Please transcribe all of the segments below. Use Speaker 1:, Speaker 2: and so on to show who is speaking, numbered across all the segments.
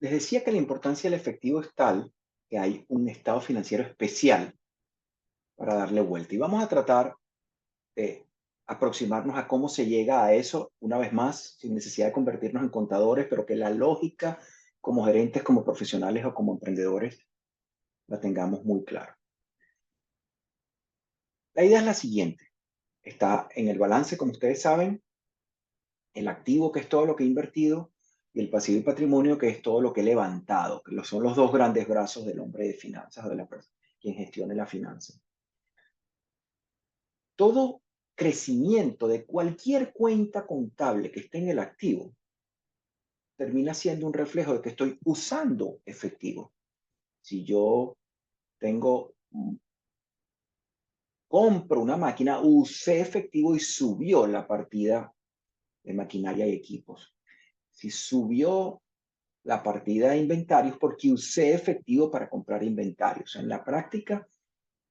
Speaker 1: Les decía que la importancia del efectivo es tal que hay un estado financiero especial para darle vuelta. Y vamos a tratar de aproximarnos a cómo se llega a eso, una vez más, sin necesidad de convertirnos en contadores, pero que la lógica como gerentes, como profesionales o como emprendedores la tengamos muy clara. La idea es la siguiente. Está en el balance, como ustedes saben, el activo, que es todo lo que he invertido, y el pasivo y patrimonio, que es todo lo que he levantado, que son los dos grandes brazos del hombre de finanzas o de la persona quien gestione la finanza. Todo crecimiento de cualquier cuenta contable que esté en el activo termina siendo un reflejo de que estoy usando efectivo. Si yo tengo, compro una máquina, usé efectivo y subió la partida de maquinaria y equipos. Si subió la partida de inventarios, porque usé efectivo para comprar inventarios. En la práctica,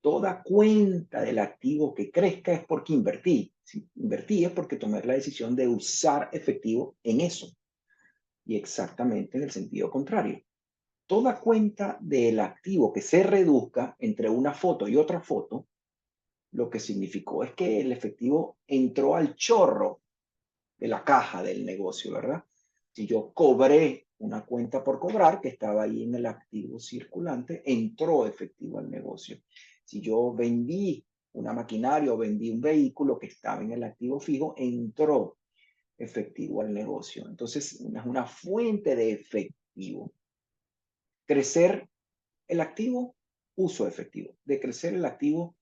Speaker 1: toda cuenta del activo que crezca es porque invertí. Si invertí es porque tomé la decisión de usar efectivo en eso. Y exactamente en el sentido contrario. Toda cuenta del activo que se reduzca entre una foto y otra foto, lo que significó es que el efectivo entró al chorro de la caja del negocio, ¿verdad? Si yo cobré una cuenta por cobrar que estaba ahí en el activo circulante, entró efectivo al negocio. Si yo vendí una maquinaria o vendí un vehículo que estaba en el activo fijo, entró efectivo al negocio. Entonces, es una fuente de efectivo. Crecer el activo, uso efectivo. Decrecer el activo,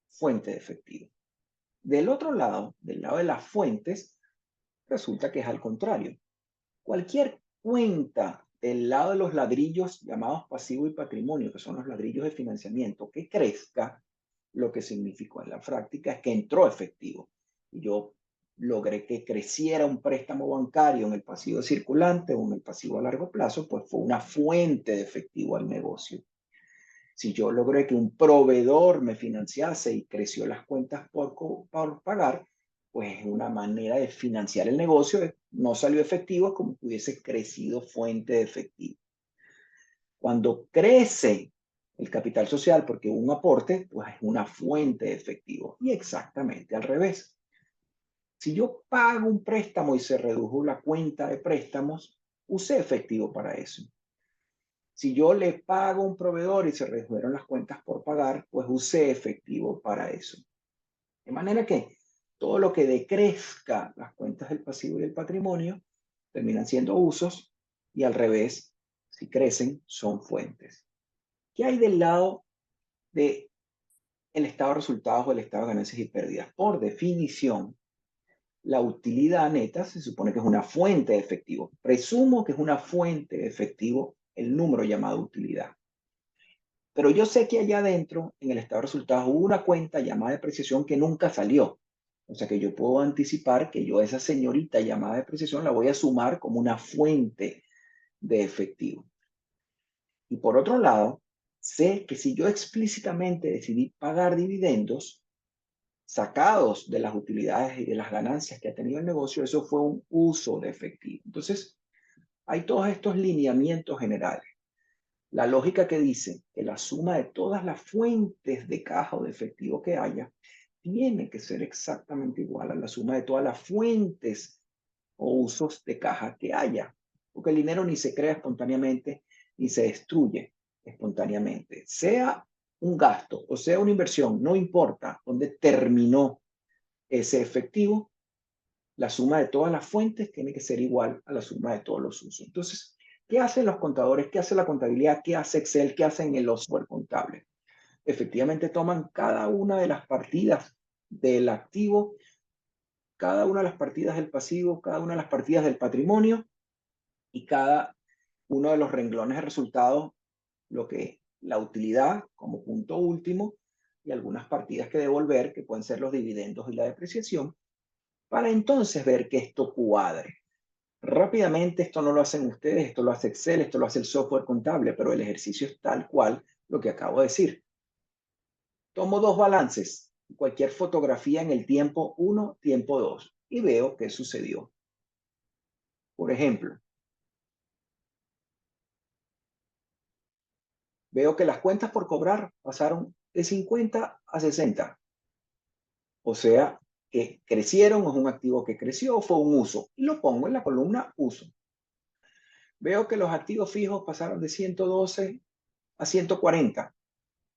Speaker 1: fuente de efectivo. Del otro lado, del lado de las fuentes, resulta que es al contrario. Cualquier cuenta del lado de los ladrillos llamados pasivo y patrimonio, que son los ladrillos de financiamiento, que crezca, lo que significó en la práctica es que entró efectivo. Y yo logré que creciera un préstamo bancario en el pasivo circulante o en el pasivo a largo plazo, pues fue una fuente de efectivo al negocio. Si yo logré que un proveedor me financiase y creció las cuentas por pagar, pues es una manera de financiar el negocio. No salió efectivo como que hubiese crecido fuente de efectivo. Cuando crece el capital social porque hubo un aporte, pues es una fuente de efectivo. Y exactamente al revés. Si yo pago un préstamo y se redujo la cuenta de préstamos, usé efectivo para eso. Si yo le pago a un proveedor y se redujeron las cuentas por pagar, pues usé efectivo para eso. De manera que todo lo que decrezca las cuentas del pasivo y del patrimonio terminan siendo usos y al revés, si crecen, son fuentes. ¿Qué hay del lado del estado de resultados o el estado de ganancias y pérdidas? Por definición, la utilidad neta se supone que es una fuente de efectivo. Presumo que es una fuente de efectivo el número llamado utilidad. Pero yo sé que allá adentro, en el estado de resultados, hubo una cuenta llamada depreciación que nunca salió. O sea que yo puedo anticipar que yo esa señorita llamada depreciación la voy a sumar como una fuente de efectivo. Y por otro lado, sé que si yo explícitamente decidí pagar dividendos sacados de las utilidades y de las ganancias que ha tenido el negocio, eso fue un uso de efectivo. Entonces, hay todos estos lineamientos generales. La lógica que dice que la suma de todas las fuentes de caja o de efectivo que haya tiene que ser exactamente igual a la suma de todas las fuentes o usos de caja que haya, porque el dinero ni se crea espontáneamente ni se destruye espontáneamente. Sea un gasto o sea una inversión, no importa dónde terminó ese efectivo, la suma de todas las fuentes tiene que ser igual a la suma de todos los usos. Entonces, ¿qué hacen los contadores? ¿Qué hace la contabilidad? ¿Qué hace Excel? ¿Qué hacen el software contable? Efectivamente, toman cada una de las partidas del activo, cada una de las partidas del pasivo, cada una de las partidas del patrimonio y cada uno de los renglones de resultados, lo que la utilidad como punto último y algunas partidas que devolver, que pueden ser los dividendos y la depreciación, para entonces ver que esto cuadre. Rápidamente, esto no lo hacen ustedes, esto lo hace Excel, esto lo hace el software contable, pero el ejercicio es tal cual lo que acabo de decir. Tomo dos balances, cualquier fotografía en el tiempo 1, tiempo 2, y veo qué sucedió. Por ejemplo, Veo que las cuentas por cobrar pasaron de 50 a 60. O sea, que crecieron, es un activo que creció, fue un uso. Y lo pongo en la columna uso. Veo que los activos fijos pasaron de 112 a 140.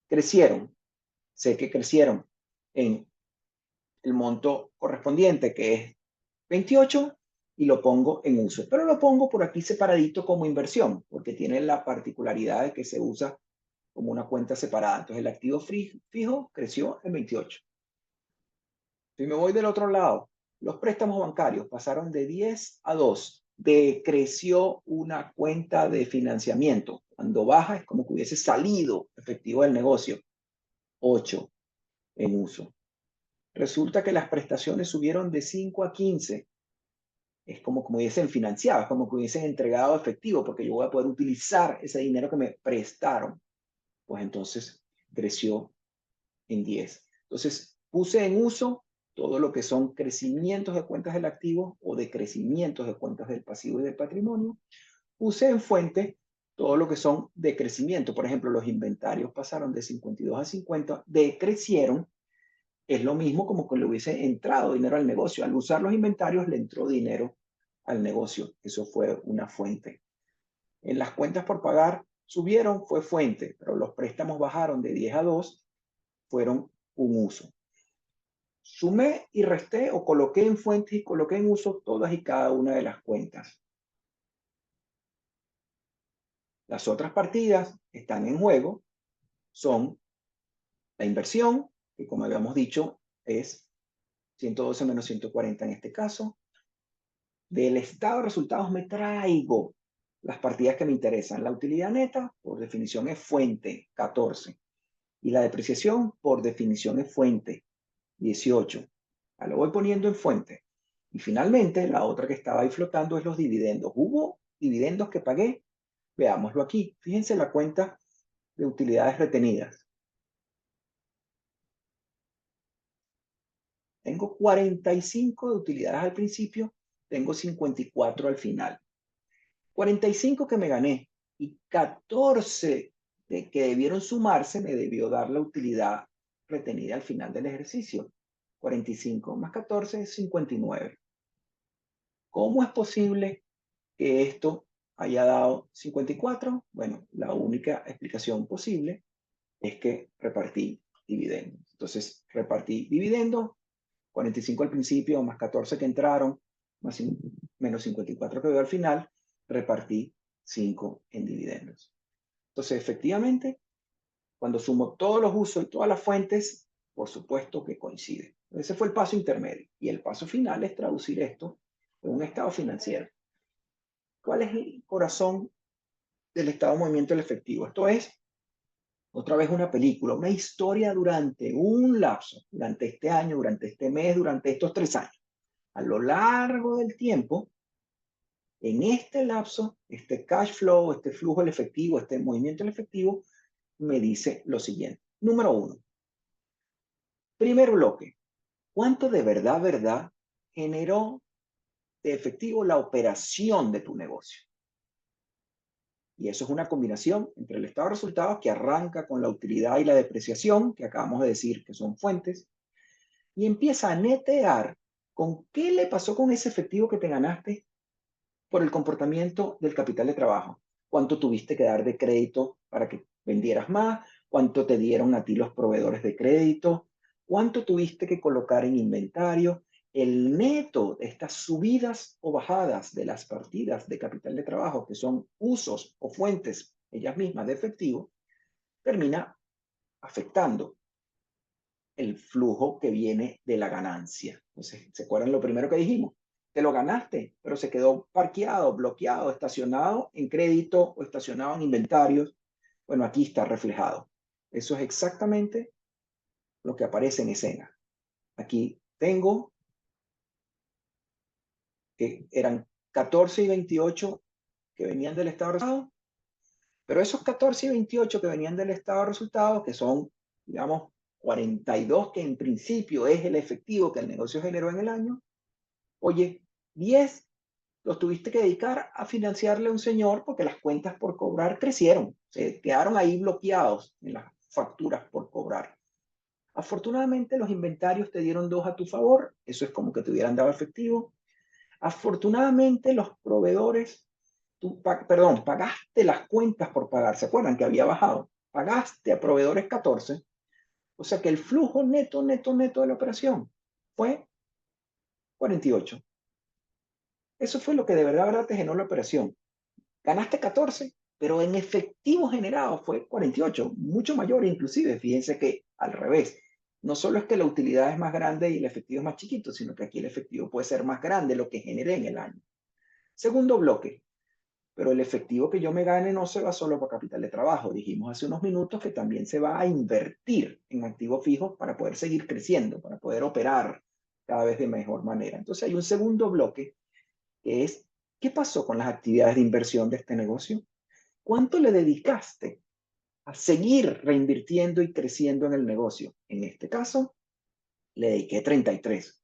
Speaker 1: Crecieron. Sé que crecieron en el monto correspondiente, que es 28, y lo pongo en uso. Pero lo pongo por aquí separadito como inversión, porque tiene la particularidad de que se usa como una cuenta separada. Entonces el activo fijo creció en 28. Si me voy del otro lado, los préstamos bancarios pasaron de 10 a 2. Decreció una cuenta de financiamiento. Cuando baja es como que hubiese salido efectivo del negocio. 8 en uso. Resulta que las prestaciones subieron de 5 a 15. Es como hubiesen financiado, es como que hubiesen entregado efectivo, porque yo voy a poder utilizar ese dinero que me prestaron. Pues entonces creció en 10. Entonces puse en uso todo lo que son crecimientos de cuentas del activo o decrecimientos de cuentas del pasivo y del patrimonio. Puse en fuente todo lo que son decrecimiento. Por ejemplo, los inventarios pasaron de 52 a 50, decrecieron. Es lo mismo como que le hubiese entrado dinero al negocio. Al usar los inventarios le entró dinero al negocio. Eso fue una fuente. En las cuentas por pagar subieron, fue fuente, pero los préstamos bajaron de 10 a 2, fueron un uso. Sumé y resté o coloqué en fuentes y coloqué en uso todas y cada una de las cuentas. Las otras partidas están en juego, son la inversión, que como habíamos dicho es 112 menos 140 en este caso. Del estado de resultados me traigo las partidas que me interesan. La utilidad neta, por definición, es fuente, 14. Y la depreciación, por definición, es fuente, 18. Lo voy poniendo en fuente. Y finalmente, la otra que estaba ahí flotando es los dividendos. ¿Hubo dividendos que pagué? Veámoslo aquí. Fíjense la cuenta de utilidades retenidas. Tengo 45 de utilidades al principio, tengo 54 al final. 45 que me gané y 14 de que debieron sumarse me debió dar la utilidad retenida al final del ejercicio. 45 más 14 es 59. ¿Cómo es posible que esto haya dado 54? Bueno, la única explicación posible es que repartí dividendos. Entonces, repartí dividendos, 45 al principio, más 14 que entraron, más menos 54 que veo al final, repartí 5 en dividendos. Entonces, efectivamente, cuando sumo todos los usos y todas las fuentes, por supuesto que coincide. Ese fue el paso intermedio. Y el paso final es traducir esto en un estado financiero. ¿Cuál es el corazón del estado de movimiento del efectivo? Esto es, otra vez, una película, una historia durante un lapso, durante este año, durante este mes, durante estos 3 años. A lo largo del tiempo, en este lapso, este cash flow, este flujo del efectivo, este movimiento del efectivo, me dice lo siguiente. Número 1. Primer bloque. ¿Cuánto de verdad generó de efectivo la operación de tu negocio? Y eso es una combinación entre el estado de resultados que arranca con la utilidad y la depreciación, que acabamos de decir que son fuentes, y empieza a netear con qué le pasó con ese efectivo que te ganaste por el comportamiento del capital de trabajo. ¿Cuánto tuviste que dar de crédito para que vendieras más? ¿Cuánto te dieron a ti los proveedores de crédito? ¿Cuánto tuviste que colocar en inventario? El neto de estas subidas o bajadas de las partidas de capital de trabajo, que son usos o fuentes ellas mismas de efectivo, termina afectando el flujo que viene de la ganancia. Entonces, ¿se acuerdan lo primero que dijimos? Te lo ganaste, pero se quedó parqueado, bloqueado, estacionado en crédito o estacionado en inventarios. Bueno, aquí está reflejado. Eso es exactamente lo que aparece en escena. Aquí tengo que eran 14 y 28 que venían del estado de resultados, pero esos 14 y 28 que venían del estado de resultados, que son, digamos, 42 que en principio es el efectivo que el negocio generó en el año, oye, 10 los tuviste que dedicar a financiarle a un señor porque las cuentas por cobrar crecieron, se quedaron ahí bloqueados en las facturas por cobrar. Afortunadamente los inventarios te dieron 2 a tu favor, eso es como que te hubieran dado efectivo. Afortunadamente los proveedores, pagaste las cuentas por pagar, ¿se acuerdan que había bajado? Pagaste a proveedores 14, o sea que el flujo neto, neto, neto de la operación fue 48. Eso fue lo que de verdad, verdad te generó la operación. Ganaste 14, pero en efectivo generado fue 48, mucho mayor inclusive. Fíjense que al revés, no solo es que la utilidad es más grande y el efectivo es más chiquito, sino que aquí el efectivo puede ser más grande lo que generé en el año. Segundo bloque, pero el efectivo que yo me gane no se va solo para capital de trabajo. Dijimos hace unos minutos que también se va a invertir en activos fijos para poder seguir creciendo, para poder operar cada vez de mejor manera. Entonces hay un segundo bloque que es, ¿qué pasó con las actividades de inversión de este negocio? ¿Cuánto le dedicaste a seguir reinvirtiendo y creciendo en el negocio? En este caso, le dediqué 33.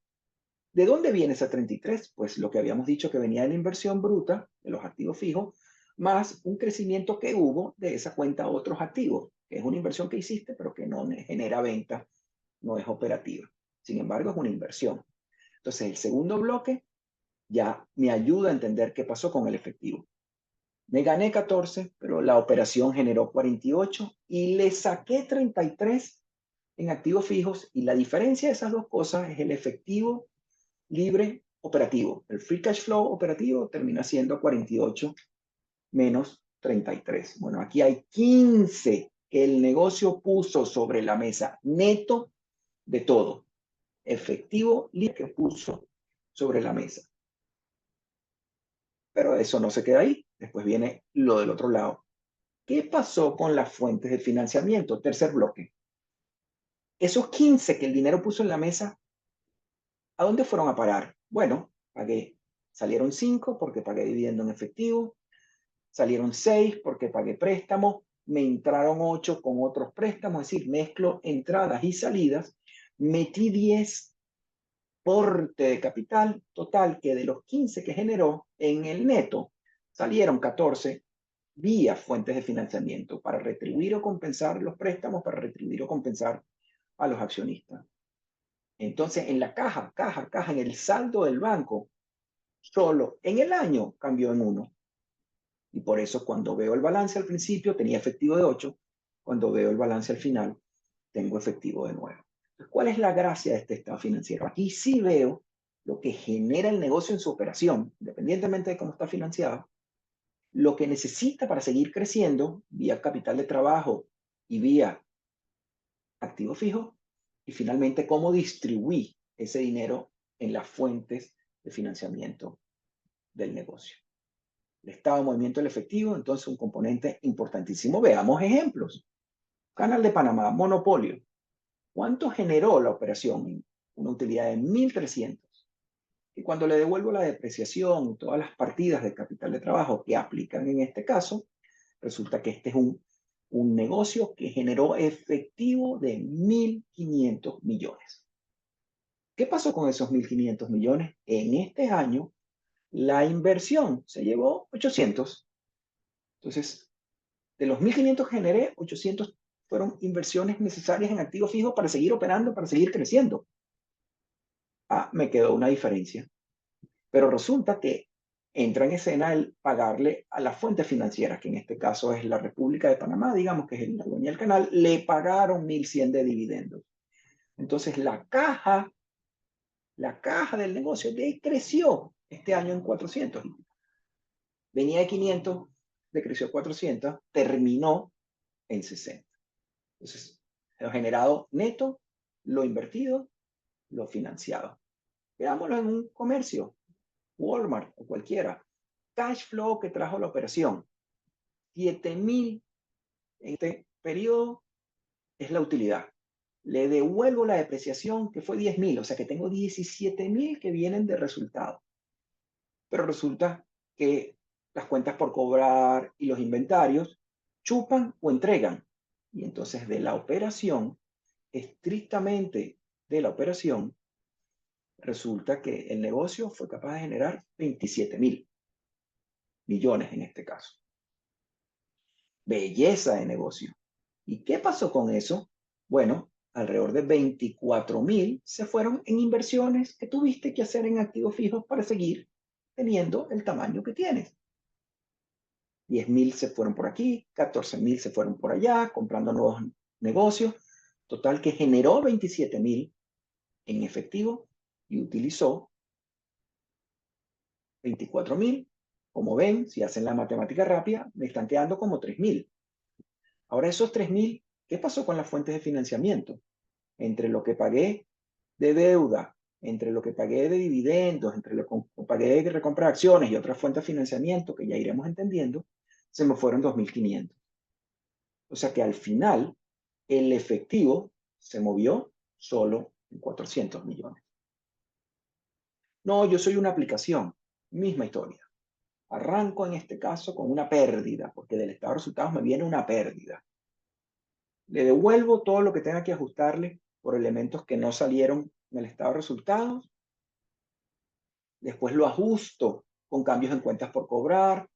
Speaker 1: ¿De dónde viene esa 33? Pues lo que habíamos dicho que venía de la inversión bruta, de los activos fijos, más un crecimiento que hubo de esa cuenta a otros activos, que es una inversión que hiciste, pero que no genera venta, no es operativa. Sin embargo, es una inversión. Entonces, el segundo bloque ya me ayuda a entender qué pasó con el efectivo. Me gané 14, pero la operación generó 48 y le saqué 33 en activos fijos, y la diferencia de esas dos cosas es el efectivo libre operativo. El free cash flow operativo termina siendo 48 menos 33. Bueno, aquí hay 15 que el negocio puso sobre la mesa, neto de todo. Efectivo libre que puso sobre la mesa. Pero eso no se queda ahí. Después viene lo del otro lado. ¿Qué pasó con las fuentes de financiamiento? Tercer bloque. Esos 15 que el dinero puso en la mesa, ¿a dónde fueron a parar? Bueno, pagué. Salieron 5 porque pagué dividendo en efectivo. Salieron 6 porque pagué préstamos. Me entraron 8 con otros préstamos. Es decir, mezclo entradas y salidas. Metí 10 porte de capital total, que de los 15 que generó en el neto, salieron 14 vía fuentes de financiamiento para retribuir o compensar los préstamos, para retribuir o compensar a los accionistas. Entonces, en la caja, en el saldo del banco, solo en el año cambió en 1. Y por eso cuando veo el balance al principio tenía efectivo de 8, cuando veo el balance al final tengo efectivo de 9. Entonces, ¿cuál es la gracia de este estado financiero? Aquí sí veo lo que genera el negocio en su operación, independientemente de cómo está financiado, lo que necesita para seguir creciendo vía capital de trabajo y vía activo fijo, y finalmente cómo distribuir ese dinero en las fuentes de financiamiento del negocio. El estado de movimiento del efectivo, entonces, un componente importantísimo. Veamos ejemplos. Canal de Panamá, monopolio. ¿Cuánto generó la operación? Una utilidad de 1.300. Y cuando le devuelvo la depreciación, todas las partidas de capital de trabajo que aplican en este caso, resulta que este es un negocio que generó efectivo de 1.500 millones. ¿Qué pasó con esos 1.500 millones? En este año, la inversión se llevó 800. Entonces, de los 1.500 que generé, 800 fueron inversiones necesarias en activos fijos para seguir operando, para seguir creciendo. Me quedó una diferencia. Pero resulta que entra en escena el pagarle a las fuentes financieras, que en este caso es la República de Panamá, digamos que es la dueña del canal, le pagaron 1.100 de dividendos. Entonces la caja del negocio decreció este año en 400. Venía de 500, decreció a 400, terminó en 60. Entonces, lo generado neto, lo invertido, lo financiado. Veámoslo en un comercio, Walmart o cualquiera. Cash flow que trajo la operación, 7.000 en este periodo es la utilidad. Le devuelvo la depreciación que fue 10.000, o sea que tengo 17.000 que vienen de resultado. Pero resulta que las cuentas por cobrar y los inventarios chupan o entregan. Y entonces de la operación, estrictamente de la operación, resulta que el negocio fue capaz de generar 27.000. millones en este caso. Belleza de negocio. ¿Y qué pasó con eso? Bueno, alrededor de 24.000 se fueron en inversiones que tuviste que hacer en activos fijos para seguir teniendo el tamaño que tienes. 10.000 se fueron por aquí, 14.000 se fueron por allá, comprando nuevos negocios. Total que generó 27.000 en efectivo y utilizó 24.000. Como ven, si hacen la matemática rápida, me están quedando como 3.000. Ahora esos 3.000, ¿qué pasó con las fuentes de financiamiento? Entre lo que pagué de deuda, entre lo que pagué de dividendos, entre lo que pagué de recompra de acciones y otras fuentes de financiamiento que ya iremos entendiendo, se me fueron 2.500. O sea que al final el efectivo se movió solo en 400 millones. No, yo soy una aplicación, misma historia. Arranco en este caso con una pérdida, porque del estado de resultados me viene una pérdida. Le devuelvo todo lo que tenga que ajustarle por elementos que no salieron en el estado de resultados. Después lo ajusto con cambios en cuentas por cobrar,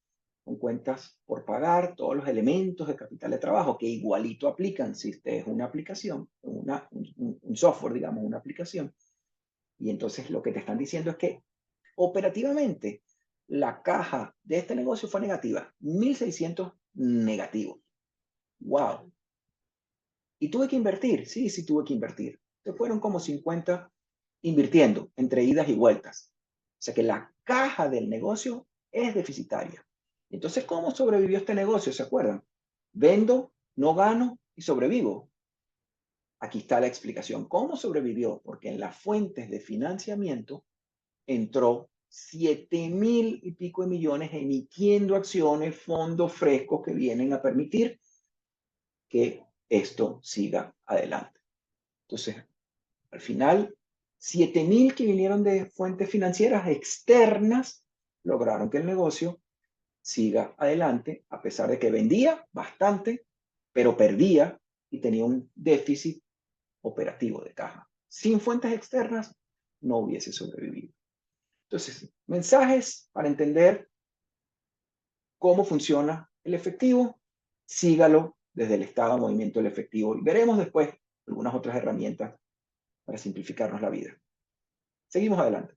Speaker 1: con cuentas por pagar, todos los elementos de capital de trabajo que igualito aplican si usted es una aplicación, un software, digamos, una aplicación. Y entonces lo que te están diciendo es que operativamente la caja de este negocio fue negativa, 1.600 negativos. ¡Wow! ¿Y tuve que invertir? Sí, sí tuve que invertir. Se fueron como 50 invirtiendo entre idas y vueltas. O sea que la caja del negocio es deficitaria. Entonces, ¿cómo sobrevivió este negocio? ¿Se acuerdan? Vendo, no gano y sobrevivo. Aquí está la explicación. ¿Cómo sobrevivió? Porque en las fuentes de financiamiento entró 7.000 y pico de millones emitiendo acciones, fondos frescos que vienen a permitir que esto siga adelante. Entonces, al final, 7.000 que vinieron de fuentes financieras externas lograron que el negocio siga adelante, a pesar de que vendía bastante, pero perdía y tenía un déficit operativo de caja. Sin fuentes externas, no hubiese sobrevivido. Entonces, mensajes para entender cómo funciona el efectivo, sígalo desde el estado de movimiento del efectivo y veremos después algunas otras herramientas para simplificarnos la vida. Seguimos adelante.